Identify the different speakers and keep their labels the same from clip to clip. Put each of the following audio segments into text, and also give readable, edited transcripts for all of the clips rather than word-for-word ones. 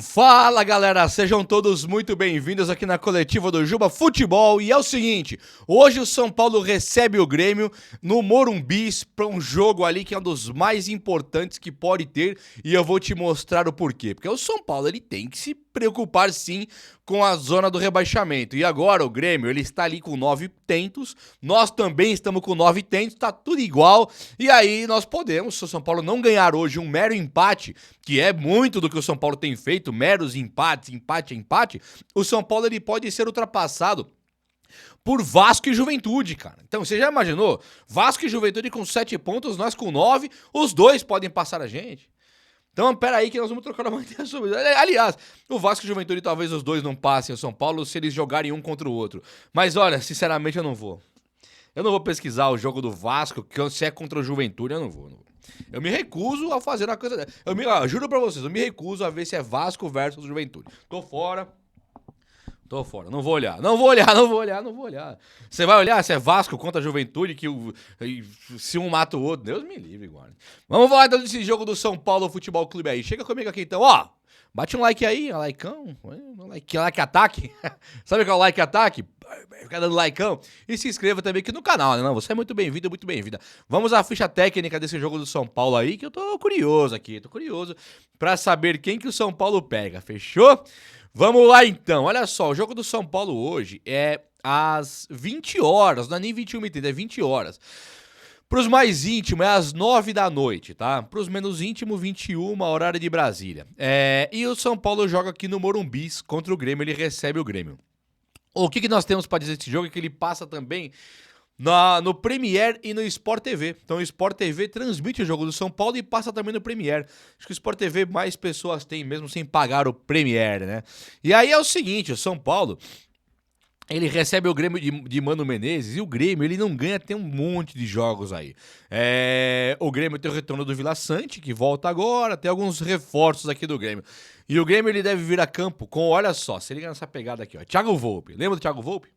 Speaker 1: Fala galera, sejam todos muito bem-vindos aqui na coletiva do Juba Futebol. E é o seguinte, hoje o São Paulo recebe o Grêmio no Morumbi para um jogo ali que é um dos mais importantes que pode ter, e eu vou te mostrar o porquê. Porque o São Paulo ele tem que se preocupar sim com a zona do rebaixamento. E agora o Grêmio ele está ali com 9 tentos, nós também estamos com 9 tentos, tá tudo igual. E aí nós podemos, se o São Paulo não ganhar hoje um mero empate, que é muito do que o São Paulo tem feito, meros empates, empate, o São Paulo ele pode ser ultrapassado por Vasco e Juventude, cara. Então, você já imaginou? Vasco e Juventude com 7 pontos, nós com 9, os dois podem passar a gente. Então, pera aí que nós vamos trocar uma ideia sobre isso. Aliás, o Vasco e Juventude talvez os dois não passem o São Paulo se eles jogarem um contra o outro. Mas olha, sinceramente eu não vou. Eu não vou pesquisar o jogo do Vasco, que se é contra o Juventude, eu não vou. Eu me recuso a fazer uma coisa dessa. Eu juro pra vocês, eu me recuso a ver se é Vasco versus Juventude. Tô fora. Não vou olhar. Você vai olhar se é Vasco contra a Juventude, se um mata o outro. Deus me livre, guarda. Vamos falar então desse jogo do São Paulo Futebol Clube aí. Chega comigo aqui então, ó. Bate um like aí, um likeão. Like ataque. Sabe o que é o like ataque? Fica dando likeão. E se inscreva também aqui no canal, né? Não, você é muito bem-vindo, muito bem-vinda. Vamos à ficha técnica desse jogo do São Paulo aí, que eu tô curioso aqui. Tô curioso pra saber quem que o São Paulo pega, fechou? Vamos lá então, olha só, o jogo do São Paulo hoje é às 20 horas, não é nem 21h30, é 20 horas. Para os mais íntimos é às 9 da noite, tá? Para os menos íntimos, 21, horário de Brasília. E o São Paulo joga aqui no Morumbi contra o Grêmio, ele recebe o Grêmio. O que nós temos para dizer desse jogo é que ele passa também no Premier e no Sport TV. Então o Sport TV transmite o jogo do São Paulo e passa também no Premier. Acho que o Sport TV mais pessoas têm mesmo sem pagar o Premier, né? E aí é o seguinte, o São Paulo, ele recebe o Grêmio de Mano Menezes e o Grêmio ele não ganha, tem um monte de jogos aí. O Grêmio tem o retorno do Vila Sante, que volta agora, tem alguns reforços aqui do Grêmio. E o Grêmio ele deve vir a campo com, olha só, se liga nessa pegada aqui, ó. Thiago Volpe, lembra do Thiago Volpe?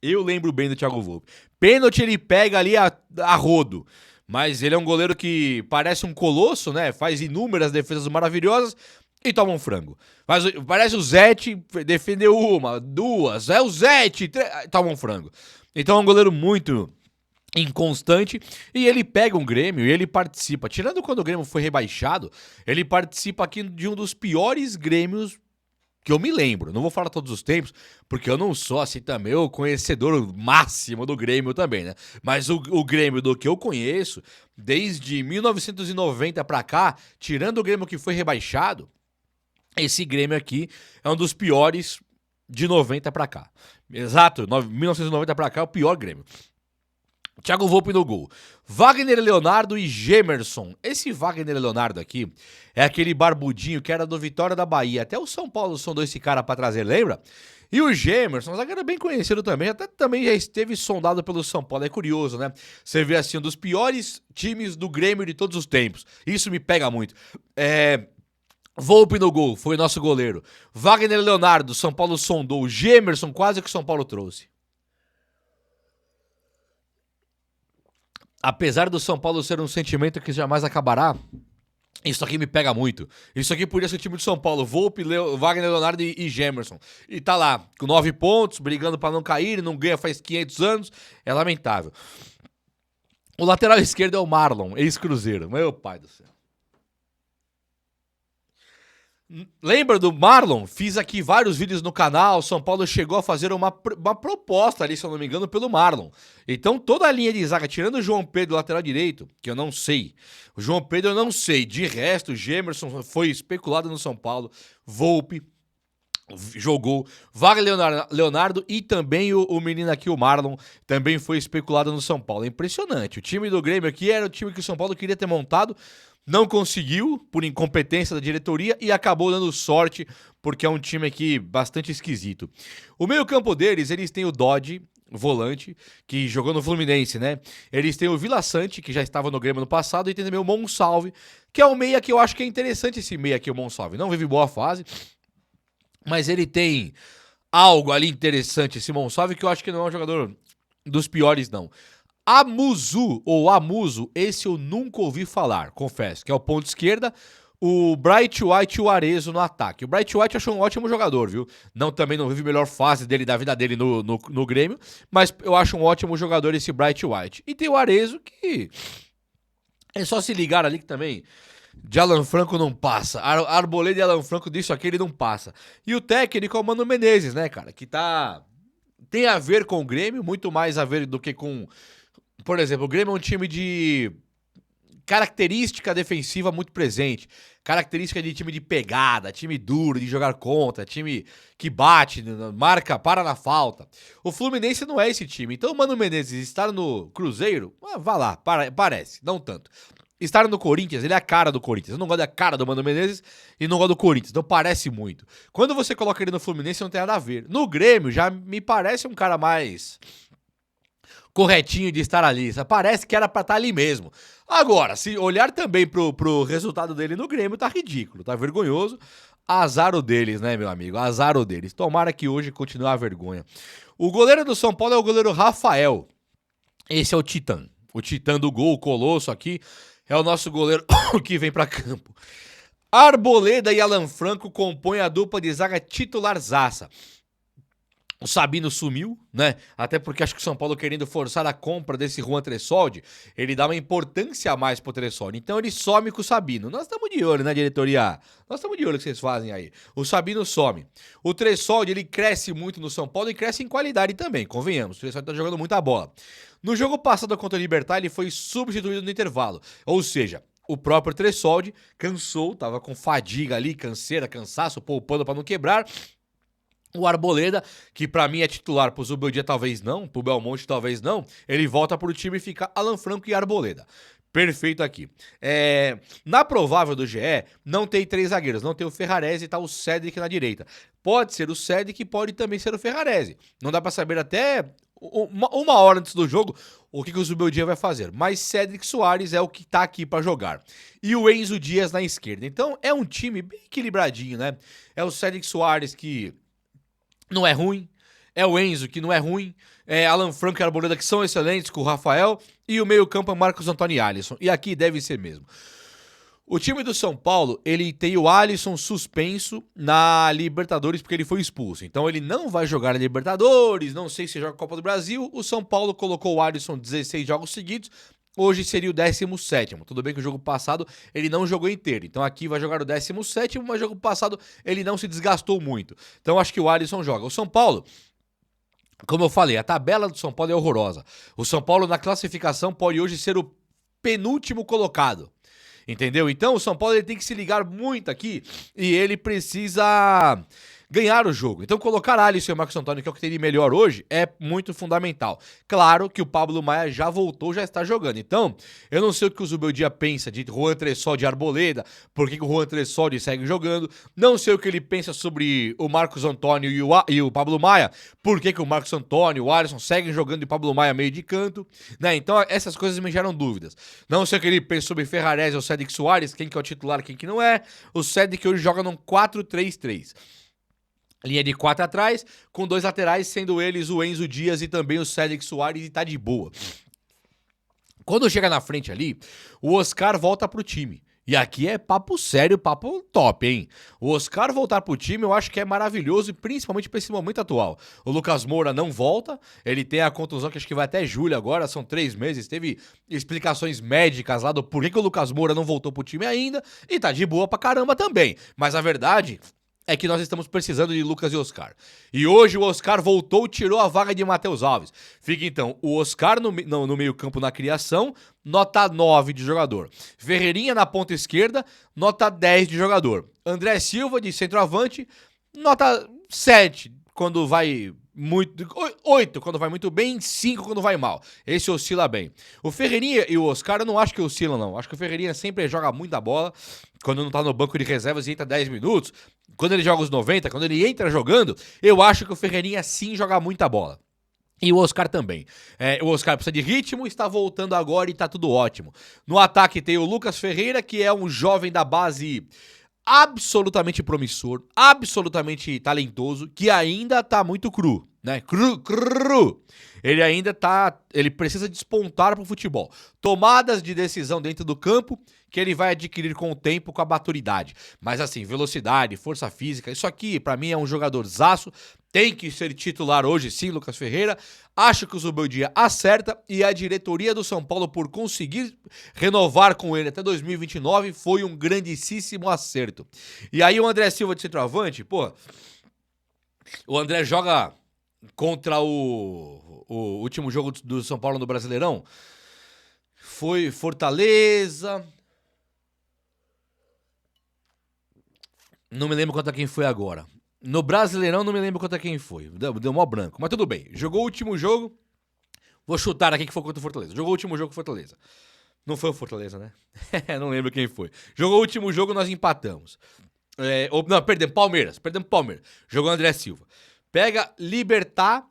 Speaker 1: Eu lembro bem do Thiago Volpe. Pênalti ele pega ali a rodo. Mas ele é um goleiro que parece um colosso, né? Faz inúmeras defesas maravilhosas e toma um frango. Parece o Zete, defendeu uma, duas. É o Zete, toma um frango. Então é um goleiro muito inconstante e ele pega um Grêmio e ele participa. Tirando quando o Grêmio foi rebaixado, ele participa aqui de um dos piores Grêmios que eu me lembro, não vou falar todos os tempos, porque eu não sou assim também o conhecedor máximo do Grêmio também, né? Mas o Grêmio do que eu conheço, desde 1990 pra cá, tirando o Grêmio que foi rebaixado, esse Grêmio aqui é um dos piores de 90 pra cá. Exato, 1990 pra cá é o pior Grêmio. Thiago Volpe no gol. Wagner Leonardo e Gemerson. Esse Wagner Leonardo aqui é aquele barbudinho que era do Vitória da Bahia. Até o São Paulo sondou esse cara pra trazer, lembra? E o Gemerson, um zagueiro bem conhecido também, até também já esteve sondado pelo São Paulo. É curioso, né? Você vê assim, um dos piores times do Grêmio de todos os tempos. Isso me pega muito. Volpe no gol, foi nosso goleiro. Wagner Leonardo, São Paulo sondou. Gemerson, quase que o São Paulo trouxe. Apesar do São Paulo ser um sentimento que jamais acabará, isso aqui me pega muito. Isso aqui podia ser o time de São Paulo. Volpe, Wagner Leonardo e Gemerson. E tá lá, com 9 pontos, brigando pra não cair, não ganha faz 500 anos. É lamentável. O lateral esquerdo é o Marlon, ex-Cruzeiro. Meu pai do céu. Lembra do Marlon? Fiz aqui vários vídeos no canal. São Paulo chegou a fazer uma proposta ali, se eu não me engano, pelo Marlon. Então toda a linha de zaga, tirando o João Pedro, lateral direito, que eu não sei. O João Pedro eu não sei. De resto, o Gemerson foi especulado no São Paulo. Volpe jogou. Wagner Leonardo e também o menino aqui, o Marlon, também foi especulado no São Paulo. É impressionante. O time do Grêmio aqui era o time que o São Paulo queria ter montado. Não conseguiu, por incompetência da diretoria, e acabou dando sorte, porque é um time aqui bastante esquisito. O meio-campo deles, eles têm o Dodge, volante, que jogou no Fluminense, né? Eles têm o Vila Sante, que já estava no Grêmio no passado, e tem também o Monsalve, que é um meia que eu acho que é interessante esse meia aqui, o Monsalve. Não vive boa fase, mas ele tem algo ali interessante, esse Monsalve, que eu acho que não é um jogador dos piores, não. Amuzu, ou Amuso, esse eu nunca ouvi falar, confesso, que é o ponto esquerda. o Bright White e o Arezzo no ataque. O Bright White eu acho um ótimo jogador, viu? Também não vive a melhor fase da vida dele no Grêmio, mas eu acho um ótimo jogador esse Bright White. E tem o Arezzo que é só se ligar ali que também de Alan Franco não passa. Arboleda e Alan Franco disso aqui ele não passa. E o técnico é o Mano Menezes, né, cara? Que tem a ver com o Grêmio, muito mais a ver do que com... Por exemplo, o Grêmio é um time de característica defensiva muito presente. Característica de time de pegada, time duro, de jogar contra, time que bate, marca, para na falta. O Fluminense não é esse time. Então o Mano Menezes estar no Cruzeiro, vá lá, parece, não tanto. Estar no Corinthians, ele é a cara do Corinthians. Eu não gosto da cara do Mano Menezes e não gosto do Corinthians, então parece muito. Quando você coloca ele no Fluminense, não tem nada a ver. No Grêmio, já me parece um cara mais corretinho de estar ali. Parece que era pra estar ali mesmo. Agora, se olhar também pro resultado dele no Grêmio, tá ridículo, tá vergonhoso. Azar o deles, né, meu amigo? Azar o deles. Tomara que hoje continue a vergonha. O goleiro do São Paulo é o goleiro Rafael. Esse é o Titã. O Titã do gol, o Colosso aqui, é o nosso goleiro que vem pra campo. Arboleda e Alan Franco compõem a dupla de zaga titularzaça. O Sabino sumiu, né? Até porque acho que o São Paulo querendo forçar a compra desse Juan Tressoldi, ele dá uma importância a mais pro Tressoldi. Então ele some com o Sabino. Nós estamos de olho, né, diretoria? Nós estamos de olho no que vocês fazem aí. O Sabino some. O Tressoldi, ele cresce muito no São Paulo e cresce em qualidade também, convenhamos. O Tressoldi tá jogando muita bola. No jogo passado contra o Libertad, ele foi substituído no intervalo. Ou seja, o próprio Tressoldi cansou, tava com fadiga ali, canseira, cansaço, poupando para não quebrar. O Arboleda, que pra mim é titular, pro Zubeldia talvez não, pro Belmonte talvez não, ele volta pro time e fica Alan Franco e Arboleda. Perfeito aqui. Na provável do GE, não tem 3 zagueiros, não tem o Ferrarese e tá o Cedric na direita. Pode ser o Cedric, pode também ser o Ferrarese. Não dá pra saber até uma hora antes do jogo o que o Zubeldia vai fazer. Mas Cedric Soares é o que tá aqui pra jogar. E o Enzo Dias na esquerda. Então é um time bem equilibradinho, né? É o Cedric Soares que não é ruim, é o Enzo que não é ruim, é Alan Franco e Arboleda que são excelentes com o Rafael, e o meio campo é Marcos Antônio e Alisson, e aqui deve ser mesmo. O time do São Paulo, ele tem o Alisson suspenso na Libertadores porque ele foi expulso, então ele não vai jogar na Libertadores, não sei se joga a Copa do Brasil. O São Paulo colocou o Alisson 16 jogos seguidos. Hoje seria o 17º. Tudo bem que o jogo passado ele não jogou inteiro. Então aqui vai jogar o 17º, mas o jogo passado ele não se desgastou muito. Então acho que o Alisson joga. O São Paulo, como eu falei, a tabela do São Paulo é horrorosa. O São Paulo na classificação pode hoje ser o penúltimo colocado. Entendeu? Então o São Paulo ele tem que se ligar muito aqui e ele precisa ganhar o jogo. Então colocar Alisson e o Marcos Antônio, que é o que teria melhor hoje, é muito fundamental. Claro que o Pablo Maia já voltou, já está jogando. Então, eu não sei o que o Zubeldia pensa de Juan Tressoldi de Arboleda, por que o Juan Tressoldi segue jogando. Não sei o que ele pensa sobre o Marcos Antônio e o Pablo Maia, por que o Marcos Antônio e o Alisson seguem jogando e o Pablo Maia meio de canto, né? Então, essas coisas me geram dúvidas. Não sei o que ele pensa sobre Ferrarese ou Cedric Soares, quem que é o titular, quem que não é. O Cedric hoje joga num 4-3-3. Linha de 4 atrás, com 2 laterais, sendo eles o Enzo Dias e também o Cedric Soares, e tá de boa. Quando chega na frente ali, o Oscar volta pro time. E aqui é papo sério, papo top, hein? O Oscar voltar pro time eu acho que é maravilhoso, e principalmente pra esse momento atual. O Lucas Moura não volta, ele tem a contusão que acho que vai até julho agora, são 3 meses. Teve explicações médicas lá do porquê que o Lucas Moura não voltou pro time ainda, e tá de boa pra caramba também. Mas a verdade é que nós estamos precisando de Lucas e Oscar. E hoje o Oscar voltou, tirou a vaga de Matheus Alves. Fica então o Oscar no meio campo na criação, nota 9 de jogador. Ferreirinha na ponta esquerda, nota 10 de jogador. André Silva de centroavante, nota 7 quando vai muito... 8 quando vai muito bem, 5 quando vai mal. Esse oscila bem. O Ferreirinha e o Oscar eu não acho que oscilam, não. Acho que o Ferreirinha sempre joga muita bola. Quando não tá no banco de reservas e entra 10 minutos. Quando ele joga os 90, quando ele entra jogando, eu acho que o Ferreirinha sim joga muita bola. E o Oscar também. O Oscar precisa de ritmo, está voltando agora e tá tudo ótimo. No ataque tem o Lucas Ferreira, que é um jovem da base absolutamente promissor, absolutamente talentoso, que ainda tá muito cru, né? Cru. Ele precisa despontar pro futebol. Tomadas de decisão dentro do campo que ele vai adquirir com o tempo, com a maturidade. Mas assim, velocidade, força física, isso aqui pra mim é um jogador zaço, tem que ser titular hoje sim, Lucas Ferreira. Acho que o Zubeldia acerta e a diretoria do São Paulo, por conseguir renovar com ele até 2029, foi um grandíssimo acerto. E aí o André Silva de centroavante, pô, o André joga contra o último jogo do São Paulo no Brasileirão. Foi Fortaleza. Não me lembro contra quem foi agora. No Brasileirão não me lembro contra quem foi. Deu mó branco. Mas tudo bem. Jogou o último jogo. Vou chutar aqui que foi contra o Fortaleza. Jogou o último jogo com o Fortaleza. Não foi o Fortaleza, né? Não lembro quem foi. Jogou o último jogo, nós empatamos. Não, perdemos Palmeiras. Jogou André Silva. Pega Libertad.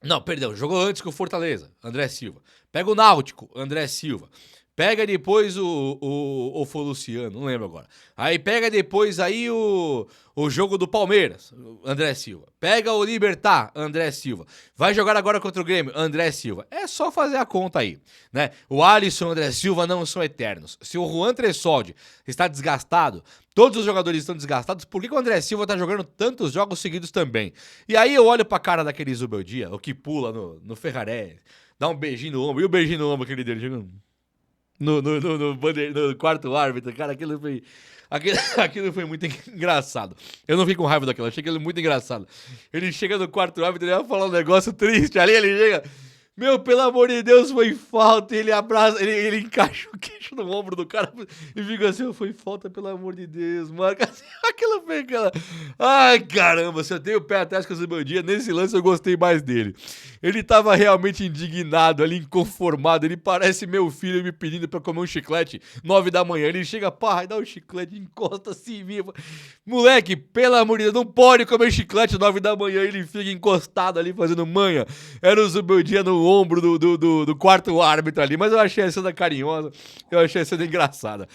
Speaker 1: Não, perdão. Jogou antes com o Fortaleza. André Silva. Pega o Náutico. André Silva. Pega depois o foi Luciano, não lembro agora. Aí pega depois aí o jogo do Palmeiras, André Silva. Pega o Libertad, André Silva. Vai jogar agora contra o Grêmio, André Silva. É só fazer a conta aí, né? O Alisson e o André Silva não são eternos. Se o Juan Tressoldi está desgastado, todos os jogadores estão desgastados, por que o André Silva tá jogando tantos jogos seguidos também? E aí eu olho pra cara daquele Zubeldia, o que pula no Ferrarese, dá um beijinho no ombro, e o beijinho no ombro aquele dele jogando... No quarto árbitro, cara, aquilo foi muito engraçado. Eu não fiquei com raiva daquilo, achei aquilo muito engraçado. Ele chega no quarto árbitro e vai falar um negócio triste ali, ele chega... Meu, pelo amor de Deus, foi falta. Ele abraça, ele encaixa o queixo no ombro do cara e fica assim, foi falta, pelo amor de Deus, marca assim, aquilo foi aquela... Ai, caramba, se eu tenho o pé atrás com o Zubeldia, nesse lance eu gostei mais dele. Ele tava realmente indignado ali, inconformado, ele parece meu filho me pedindo pra comer um chiclete 9 da manhã. Ele chega, pá, dá um chiclete, encosta assim, viva. Moleque, pelo amor de Deus, não pode comer chiclete 9 da manhã, ele fica encostado ali fazendo manha. Era o Zubeldia no ombro do quarto árbitro ali, mas eu achei a cena carinhosa, eu achei a cena engraçada.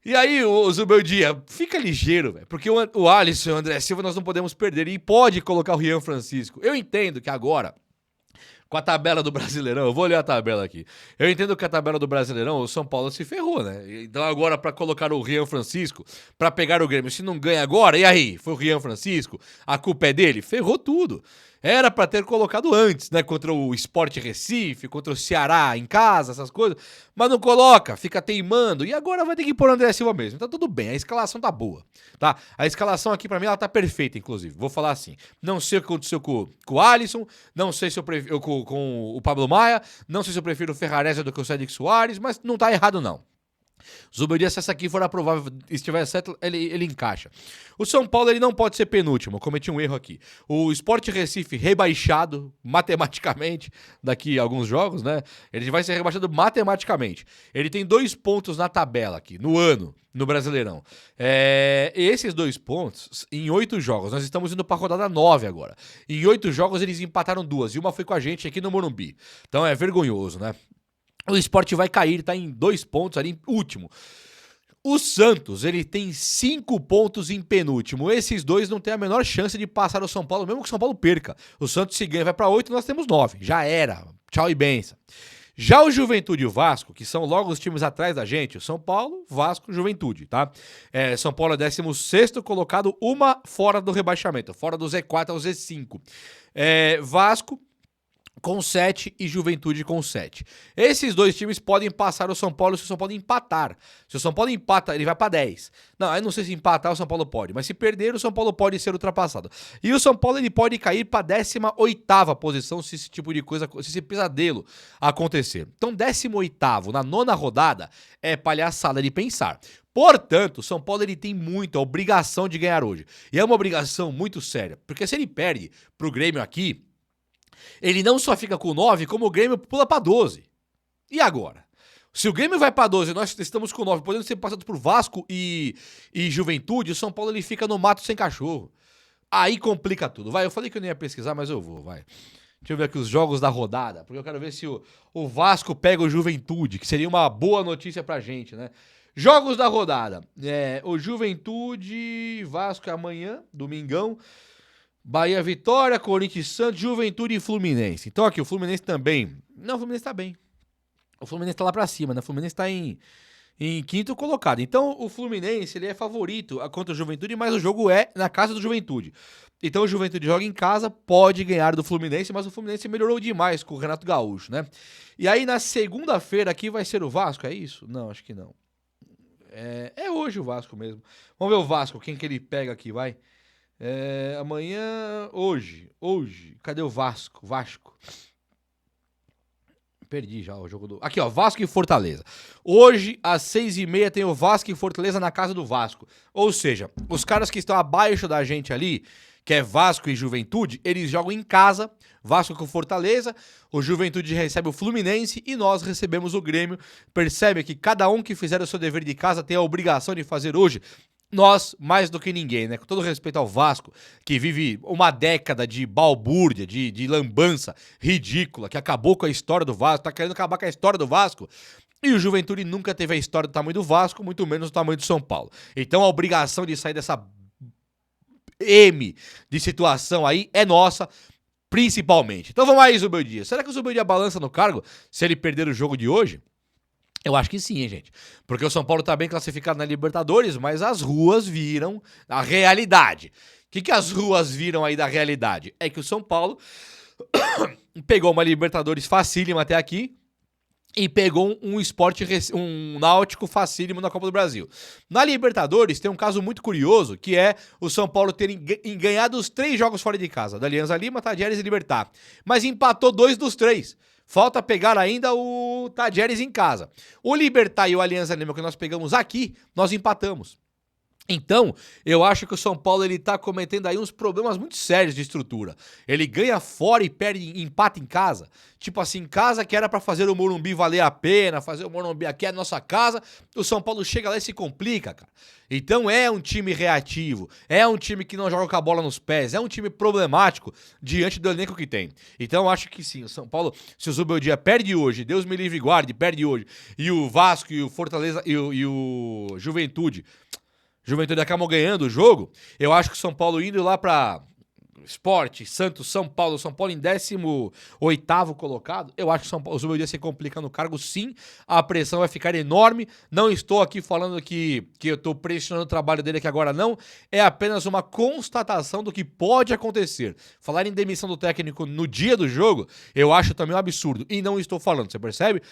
Speaker 1: E aí o Zubeldia, fica ligeiro, velho, porque o Alisson e o André Silva nós não podemos perder, e pode colocar o Rian Francisco. Eu entendo que agora, com a tabela do Brasileirão, eu vou ler a tabela aqui. Eu entendo que a tabela do Brasileirão, o São Paulo se ferrou, né? Então agora pra colocar o Rian Francisco, pra pegar o Grêmio, se não ganha agora, e aí? Foi o Rian Francisco? A culpa é dele? Ferrou tudo. Era pra ter colocado antes, né? Contra o Sport Recife, contra o Ceará em casa, essas coisas. Mas não coloca, fica teimando. E agora vai ter que pôr o André Silva mesmo. Então tudo bem, a escalação tá boa, tá? A escalação aqui pra mim, ela tá perfeita, inclusive. Vou falar assim. Não sei o que aconteceu com o Alisson, não sei se eu prefiro com o Pablo Maia, não sei se eu prefiro o Ferrarese do que o Cédric Soares, mas não tá errado não. Zubeldia, se essa aqui for aprovável e estiver certo, ele encaixa. O São Paulo ele não pode ser penúltimo, eu cometi um erro aqui. O Sport Recife rebaixado matematicamente daqui a alguns jogos, né? Ele vai ser rebaixado matematicamente. Ele tem 2 pontos na tabela aqui, no ano, no Brasileirão. Esses 2 pontos, em 8 jogos, nós estamos indo para a rodada 9 agora. Em 8 jogos eles empataram 2, e uma foi com a gente aqui no Morumbi. Então é vergonhoso, né? O Sport vai cair, tá em 2 pontos ali, último. O Santos, ele tem 5 pontos em penúltimo. Esses dois não têm a menor chance de passar o São Paulo, mesmo que o São Paulo perca. O Santos se ganha, vai pra 8, nós temos 9. Já era. Tchau e benção. Já o Juventude e o Vasco, que são logo os times atrás da gente, o São Paulo, Vasco, Juventude, tá? São Paulo é 16º colocado, uma fora do rebaixamento, fora do Z4 ao Z5. Vasco com 7 e Juventude com 7. Esses dois times podem passar o São Paulo se o São Paulo empatar. Se o São Paulo empata, ele vai pra 10. Não, aí não sei se empatar o São Paulo pode, mas se perder o São Paulo pode ser ultrapassado. E o São Paulo ele pode cair pra 18ª posição se esse tipo de coisa, se esse pesadelo acontecer. Então 18º na 9ª rodada é palhaçada de pensar. Portanto, o São Paulo ele tem muito a obrigação de ganhar hoje. E é uma obrigação muito séria, porque se ele perde pro Grêmio aqui, ele não só fica com 9, como o Grêmio pula pra 12. E agora? Se o Grêmio vai pra 12 e nós estamos com 9, podendo ser passados por Vasco e Juventude, o São Paulo ele fica no mato sem cachorro. Aí complica tudo. Vai, eu falei que eu não ia pesquisar, mas eu vou, vai. Deixa eu ver aqui os jogos da rodada, porque eu quero ver se o Vasco pega o Juventude, que seria uma boa notícia pra gente, né? Jogos da rodada. O Juventude, Vasco é amanhã, domingão. Bahia, Vitória, Corinthians, Santos, Juventude e Fluminense. Então aqui, o Fluminense também... Não, o Fluminense tá bem. O Fluminense tá lá pra cima, né? O Fluminense tá em em quinto colocado. Então o Fluminense ele é favorito contra o Juventude, mas o jogo é na casa do Juventude. Então o Juventude joga em casa, pode ganhar do Fluminense, mas o Fluminense melhorou demais com o Renato Gaúcho, né? E aí na segunda-feira aqui vai ser o Vasco, é isso? Não, acho que não. É hoje o Vasco mesmo. Vamos ver o Vasco, quem que ele pega aqui, vai? Amanhã, hoje. Cadê o Vasco? Perdi já o jogo do... Aqui, ó, Vasco e Fortaleza. Hoje, às 6h30, tem o Vasco e Fortaleza na casa do Vasco. Ou seja, os caras que estão abaixo da gente ali, que é Vasco e Juventude, eles jogam em casa, Vasco com Fortaleza, o Juventude recebe o Fluminense e nós recebemos o Grêmio. Percebe que cada um que fizer o seu dever de casa tem a obrigação de fazer hoje. Nós, mais do que ninguém, né? Com todo respeito ao Vasco, que vive uma década de balbúrdia, de lambança ridícula, que acabou com a história do Vasco, tá querendo acabar com a história do Vasco. E o Juventude nunca teve a história do tamanho do Vasco, muito menos do tamanho do São Paulo. Então a obrigação de sair dessa de situação aí é nossa, principalmente. Então vamos aí, Zubeldia. Será que o Zubeldia balança no cargo se ele perder o jogo de hoje? Eu acho que sim, hein, gente. Porque o São Paulo tá bem classificado na Libertadores, mas as ruas viram a realidade. O que as ruas viram aí da realidade? É que o São Paulo pegou uma Libertadores facílima até aqui e pegou um Náutico facílimo na Copa do Brasil. Na Libertadores tem um caso muito curioso, que é o São Paulo ter ganhado os 3 jogos fora de casa, da Alianza Lima, Tadieres e Libertad, mas empatou 2 dos 3. Falta pegar ainda o Tadieres em casa. O Libertad e o Alianza Lima que nós pegamos aqui, nós empatamos. Então, eu acho que o São Paulo ele tá cometendo aí uns problemas muito sérios de estrutura. Ele ganha fora e perde, empata em casa. Tipo assim, casa que era pra fazer o Morumbi valer a pena, fazer o Morumbi aqui é a nossa casa, o São Paulo chega lá e se complica, cara. Então é um time reativo, é um time que não joga com a bola nos pés, é um time problemático diante do elenco que tem. Então eu acho que sim, o São Paulo, se o Zubeldia perde hoje, Deus me livre e guarde, perde hoje, e o Vasco e o Fortaleza e o Juventude acabam ganhando o jogo, eu acho que o São Paulo indo lá pra Sport, Santos, São Paulo em 18º colocado, eu acho que o Zubeldia se complica no cargo, sim, a pressão vai ficar enorme, não estou aqui falando que eu estou pressionando o trabalho dele aqui agora não, é apenas uma constatação do que pode acontecer. Falar em demissão do técnico no dia do jogo, eu acho também um absurdo, e não estou falando, você percebe?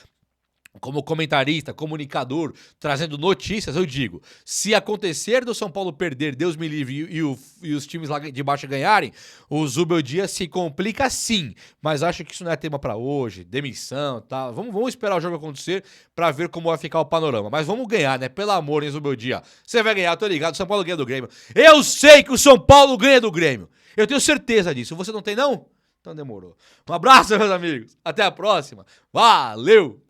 Speaker 1: Como comentarista, comunicador, trazendo notícias, eu digo, se acontecer do São Paulo perder, Deus me livre, e os times lá de baixo ganharem, o Zubeldia se complica sim, mas acho que isso não é tema pra hoje, demissão, tá? Vamos esperar o jogo acontecer pra ver como vai ficar o panorama, mas vamos ganhar, né? Pelo amor, hein, Zubeldia? Você vai ganhar, tô ligado, o São Paulo ganha do Grêmio. Eu sei que o São Paulo ganha do Grêmio, eu tenho certeza disso, você não tem não? Então demorou. Um abraço, meus amigos, até a próxima, valeu!